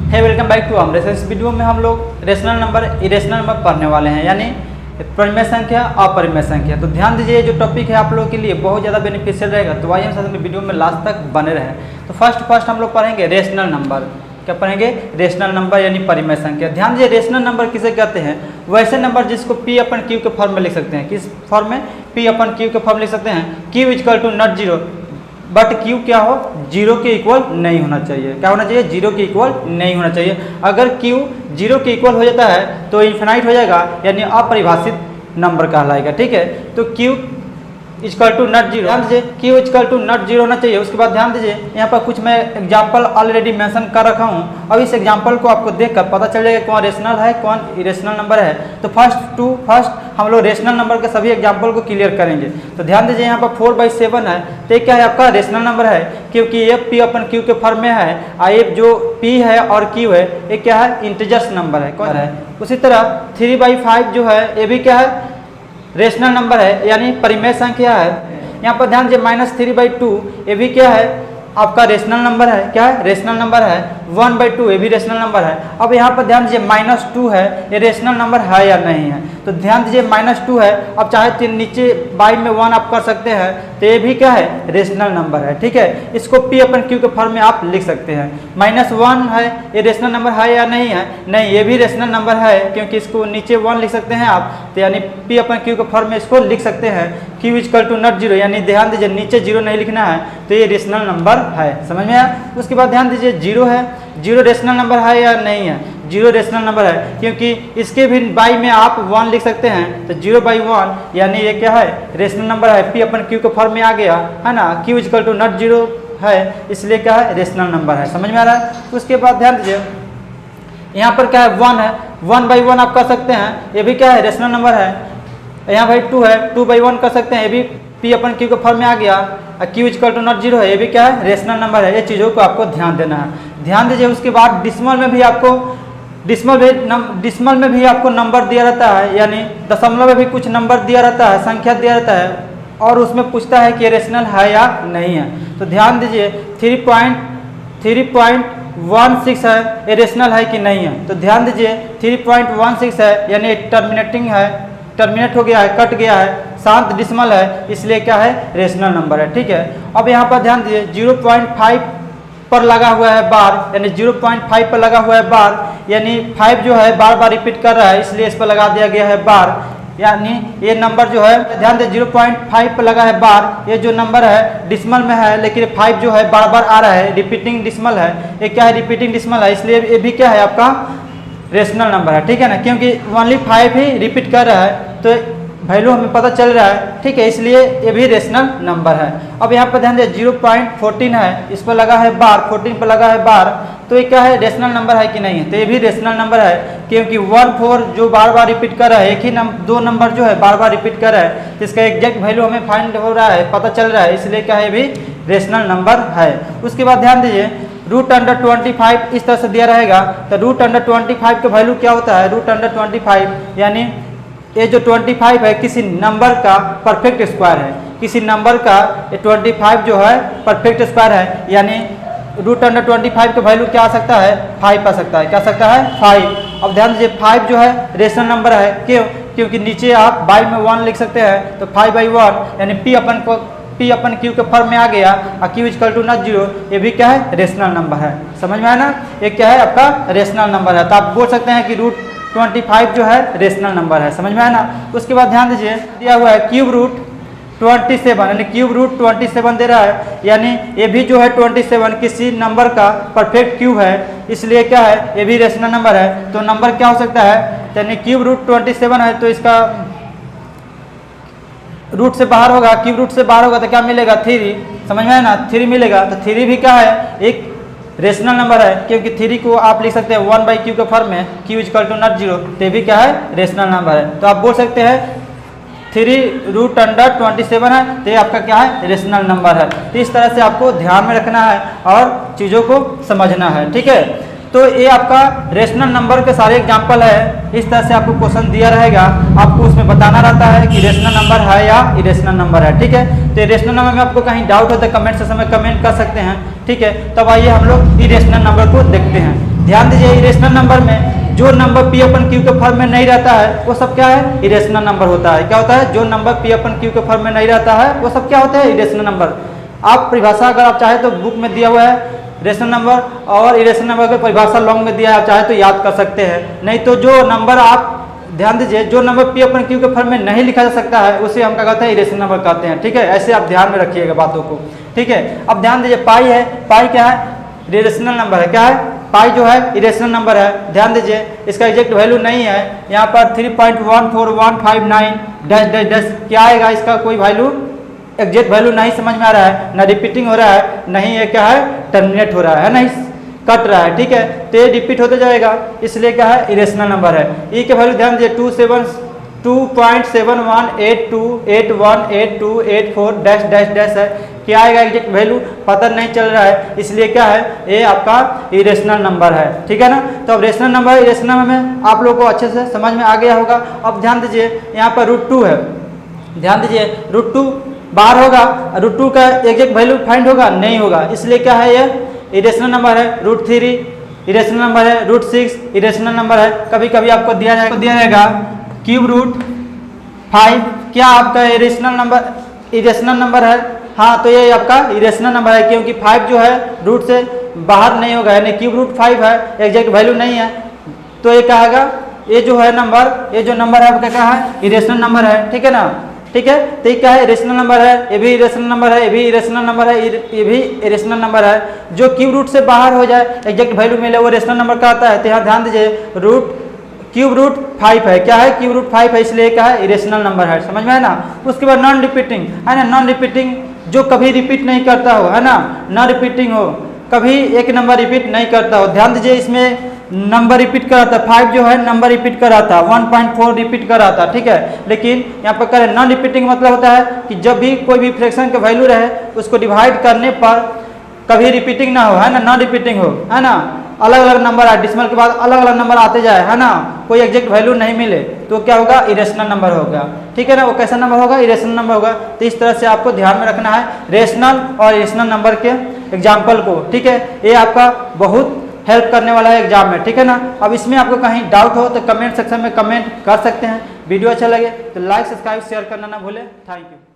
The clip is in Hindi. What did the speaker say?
है वेलकम बैक टू अमरेश। इस वीडियो में हम लोग रेशनल नंबर इरेशनल नंबर पढ़ने वाले हैं, यानी परिमेय संख्या अपरिमेय संख्या। तो ध्यान दीजिए, जो टॉपिक है आप लोगों के लिए बहुत ज़्यादा बेनिफिशियल रहेगा, तो आइए हम साथ में वीडियो में लास्ट तक बने रहें। तो फर्स्ट हम लोग पढ़ेंगे रेशनल नंबर। क्या पढ़ेंगे? रेशनल नंबर यानी परिमेय संख्या। ध्यान दीजिए, रेशनल नंबर किसे कहते हैं? वैसे नंबर जिसको P/Q के फॉर्म में लिख सकते हैं। किस फॉर्म में? P/Q के फॉर्म में लिख सकते हैं। Q = not zero, but Q क्या हो? जीरो के इक्वल नहीं होना चाहिए। क्या होना चाहिए? जीरो के इक्वल नहीं होना चाहिए। अगर Q जीरो के इक्वल हो जाता है तो इन्फिनाइट हो जाएगा, यानी अपरिभाषित नंबर कहलाएगा। ठीक है, तो Q = नॉट जीरो। ध्यान दीजिए, Q = नॉट जीरो होना चाहिए। उसके बाद ध्यान दीजिए, यहाँ पर कुछ मैं एग्जाम्पल ऑलरेडी मेंशन कर रखा हूँ। अब इस एग्जाम्पल को आपको देखकर पता चल जाएगा कौन रेशनल है कौन इरेशनल नंबर है। तो फर्स्ट हम लोग रेशनल नंबर के सभी एग्जाम्पल को क्लियर करेंगे। तो ध्यान दीजिए, यहाँ पर 4/7 है, तो ये क्या है? आपका रेशनल नंबर है, क्योंकि ये P/Q के फॉर्म में है। ये जो P है और Q है, ये क्या है? इंटीजर्स नंबर है। कौन है? उसी तरह 3/5 जो है, ये भी क्या है? रेशनल नंबर है, यानी परिमेय संख्या है। यहाँ पर ध्यान दीजिए, -3/2 ये भी क्या है? आपका रेशनल नंबर है। क्या है? रेशनल नंबर है। 1/2 ये भी रेशनल नंबर है। अब यहाँ पर ध्यान दीजिए, -2 है, ये रेशनल नंबर है या नहीं है? तो ध्यान दीजिए, -2 है। अब चाहे तो नीचे बाई में 1 आप कर सकते हैं, तो ये भी क्या है? रेशनल नंबर है। ठीक है, इसको P/Q के फॉर्म में आप लिख सकते हैं। -1 है, ये रेशनल नंबर है या नहीं है? नहीं, ये भी रेशनल नंबर है, क्योंकि इसको नीचे 1 लिख सकते हैं आप, तो यानी P/Q के फॉर्म में इसको लिख सकते हैं। Q = नॉट जीरो, यानी ध्यान दीजिए नीचे जीरो नहीं लिखना है, तो ये रेशनल नंबर है। समझ में आया? उसके बाद ध्यान दीजिए, जीरो है, जीरो रेशनल नंबर है या नहीं है? जीरो रेशनल नंबर है, क्योंकि इसके भी बाई में आप 1 लिख सकते हैं, तो 0/1 यानी ये क्या है? रेशनल नंबर है। P/Q के फॉर्म में आ गया है ना। Q = नॉट जीरो है, इसलिए क्या है? रेशनल नंबर है। समझ में आ रहा है? उसके बाद ध्यान दीजिए, यहाँ पर क्या है? 1 है, 1/1 आप कर सकते हैं, ये भी क्या है? रेशनल नंबर है। यहाँ भाई 2 है, 2/1 कर सकते हैं, ये भी P/Q के फॉर्म में आ गया। Q = नॉट जीरो है, ये भी क्या है? रेशनल नंबर है। ये चीज़ों को आपको ध्यान देना है। ध्यान दीजिए, उसके बाद डिस्मल में भी आपको नंबर दिया रहता है, यानी दशमलव में भी कुछ नंबर दिया रहता है, संख्या दिया रहता है, और उसमें पूछता है कि रेशनल है या नहीं है। तो ध्यान दीजिए, 3.16 है, ये रेशनल है कि नहीं है? तो ध्यान दीजिए, 3.16 है, यानी टर्मिनेट हो गया है, कट गया है, शांत डिस्मल है, इसलिए क्या है? रेशनल नंबर है। ठीक है, अब यहाँ पर ध्यान दीजिए, 0.5 पर लगा हुआ है बार, यानी 0.5 पर लगा हुआ है बार, यानी 5 जो है बार बार रिपीट कर रहा है, इसलिए इस पर लगा दिया गया है बार। यानी ये नंबर जो है, ध्यान दे, 0.5 पर लगा है बार, ये जो नंबर है डिस्मल में है, लेकिन 5 जो है बार बार आ रहा है, रिपीटिंग डिस्मल है। ये क्या है? रिपीटिंग डिस्मल है, इसलिए ये भी क्या है? आपका रेशनल नंबर है। ठीक है ना, क्योंकि ओनली 5 ही रिपीट कर रहा है, तो वैल्यू हमें पता चल रहा है। ठीक है, इसलिए ये भी रेशनल नंबर है। अब यहाँ पर ध्यान दे, 0.14 है, इस पर लगा है बार, 14 पर लगा है बार, तो ये क्या है? रेशनल नंबर है कि नहीं है? तो ये भी रेशनल नंबर है, क्योंकि 1, 4 जो बार बार रिपीट कर रहा है, एक ही दो नंबर जो है बार बार रिपीट कर रहा है, जिसका एग्जैक्ट वैल्यू हमें फाइंड हो रहा है, पता चल रहा है, इसलिए क्या है? भी रेशनल नंबर है। उसके बाद ध्यान दीजिए, √25 इस तरह से दिया रहेगा, तो √25 का वैल्यू क्या होता है? √25 यानी ये जो 25 है, किसी नंबर का परफेक्ट स्क्वायर है। किसी नंबर का ये 25 जो है परफेक्ट स्क्वायर है, यानी √25 का वैल्यू क्या आ सकता है? 5 आ सकता है। क्या आ सकता है? 5। अब ध्यान दीजिए, 5 जो है रेशनल नंबर है। क्यों? क्योंकि नीचे आप बाई में 1 लिख सकते हैं, तो 5/1 यानी P/Q के फॉर्म में आ गया। Q = नॉट जीरो, ये भी क्या है? रेशनल नंबर है। समझ में आया ना? ये क्या है? आपका रेशनल नंबर है। तो आप बोल सकते हैं कि √25 जो है रेशनल नंबर है। समझ में आया ना? उसके बाद ध्यान दीजिए, दिया हुआ है √27, यानी √27 दे रहा है, यानी ये भी जो है 27 किसी नंबर का परफेक्ट क्यूब है, इसलिए क्या है? ये भी रेशनल नंबर है। तो नंबर क्या हो सकता है? यानी √27 है, तो इसका रूट से बाहर होगा, क्यूब रूट से बाहर होगा, तो क्या मिलेगा? 3। समझ में आया ना? 3 मिलेगा। तो 3 भी क्या है? एक रेशनल नंबर है, क्योंकि 3 को आप लिख सकते हैं 1/Q के फॉर्म में, Q = नॉट जीरो, तो भी क्या है? रेशनल नंबर है। तो आप बोल सकते हैं 3√27 है, तो ये आपका क्या है? रेशनल नंबर है। तो इस तरह से आपको ध्यान में रखना है और चीज़ों को समझना है। ठीक है, तो ये आपका रेशनल नंबर के सारे एग्जाम्पल है। इस तरह से आपको क्वेश्चन दिया रहेगा, आपको उसमें बताना रहता है कि रेशनल नंबर है या इरेशनल नंबर है। ठीक है, तो रेशनल नंबर में आपको कहीं डाउट हो तो कमेंट सेक्शन में कमेंट कर सकते हैं। ठीक है, तब आइए हम लोग इरेशनल नंबर को देखते हैं। ध्यान दीजिए इरेशनल नंबर में जो नंबर P अपन Q के फॉर्म में नहीं रहता है वो सब क्या है, इरेशनल नंबर होता है। क्या होता है, जो नंबर P अपन Q के फॉर्म में नहीं रहता है वो सब क्या होता है, इरेशनल नंबर। आप परिभाषा अगर आप चाहे तो बुक में दिया हुआ है रेशनल नंबर, और इरेशनल नंबर की परिभाषा लॉन्ग में दिया है, आप चाहे तो याद कर सकते हैं। नहीं तो जो नंबर आप ध्यान दीजिए जो नंबर P अपन Q के फॉर्म में नहीं लिखा जा सकता है उसे हम क्या कहते हैं, इरेशनल नंबर कहते हैं। ठीक है, ऐसे आप ध्यान में रखिएगा बातों को। ठीक है, अब ध्यान दीजिए पाई है, पाई क्या है, इरेशनल नंबर है। क्या है, पाई जो है इरेशनल नंबर है। ध्यान दीजिए इसका एग्जैक्ट वैल्यू नहीं है, यहाँ पर 3.14159 डैश डैश डैश क्या आएगा, इसका कोई वैल्यू एग्जैक्ट वैल्यू नहीं समझ में आ रहा है, ना रिपीटिंग हो रहा है, नहीं ये क्या है, टर्मिनेट हो रहा है, नहीं कट रहा है। ठीक है, तो ये रिपीट होते जाएगा, इसलिए क्या है, इरेशनल नंबर है। ई के वैल्यू ध्यान दीजिए 2.7182812848 डैश डैश डैश है। क्या आएगा एग्जैक्ट वैल्यू पता नहीं चल रहा है, इसलिए क्या है, ये आपका इरेशनल नंबर है। ठीक है ना, तो अब रेशनल नंबर इरेशनल नंबर में आप लोगों को अच्छे से समझ में आ गया होगा। अब ध्यान दीजिए यहाँ पर √2 है, ध्यान दीजिए √2 बाहर होगा, √2 का एग्जैक्ट वैल्यू फाइंड होगा, नहीं होगा, इसलिए क्या है, ये इरेशनल नंबर है। √3 इरेशनल नंबर है, √6 इरेशनल नंबर है। कभी कभी आपको दिया जाएगा √5 क्या आपका इरेशनल नंबर है। हाँ, तो ये आपका इरेशनल नंबर है क्योंकि 5 जो है रूट से बाहर नहीं होगा, यानी √5 है, एग्जैक्ट वैल्यू नहीं है, तो ये कहेगा ये जो है नंबर, ये जो नंबर है आपका क्या है, इरेशनल नंबर है। ठीक है ना, ठीक है, तो ये क्या है, इरेशनल नंबर है, ये भी इरेशनल नंबर है, ये भी इरेशनल नंबर है, ये भी इरेशनल नंबर है। जो √, से बाहर हो जाए एग्जैक्ट वैल्यू मिले वो इरेशनल नंबर का आता है। तो यहाँ ध्यान दीजिए √5 है, क्या है, √5 है, इसलिए क्या है, इरेशनल नंबर है। समझ में है ना। उसके बाद नॉन रिपीटिंग है ना, नॉन रिपीटिंग जो कभी रिपीट नहीं करता हो, है ना, नॉन रिपीटिंग हो, कभी एक नंबर रिपीट नहीं करता हो। ध्यान दीजिए इसमें नंबर रिपीट कर रहा था, 5 जो है नंबर रिपीट कर रहा था, 1.4 रिपीट कर रहा था। ठीक है, लेकिन यहाँ पर करें नॉन रिपीटिंग मतलब होता है कि जब भी कोई भी फ्रैक्शन का वैल्यू रहे उसको डिवाइड करने पर कभी रिपीटिंग ना हो, है ना, नॉन रिपीटिंग हो, है ना, अलग अलग नंबर आए, डिसिमल के बाद अलग अलग नंबर आते जाए, है ना, कोई एग्जैक्ट वैल्यू नहीं मिले तो क्या होगा, इरेशनल नंबर होगा। ठीक है ना, वो कैसा नंबर होगा, इरेशनल नंबर होगा। तो इस तरह से आपको ध्यान में रखना है रेशनल और इरेशनल नंबर के एग्जाम्पल को। ठीक है, ये आपका बहुत हेल्प करने वाला है एग्जाम में। ठीक है ना, अब इसमें आपको कहीं डाउट हो तो कमेंट सेक्शन में कमेंट कर सकते हैं। वीडियो अच्छा लगे तो लाइक सब्सक्राइब शेयर करना ना भूलें। Thank you.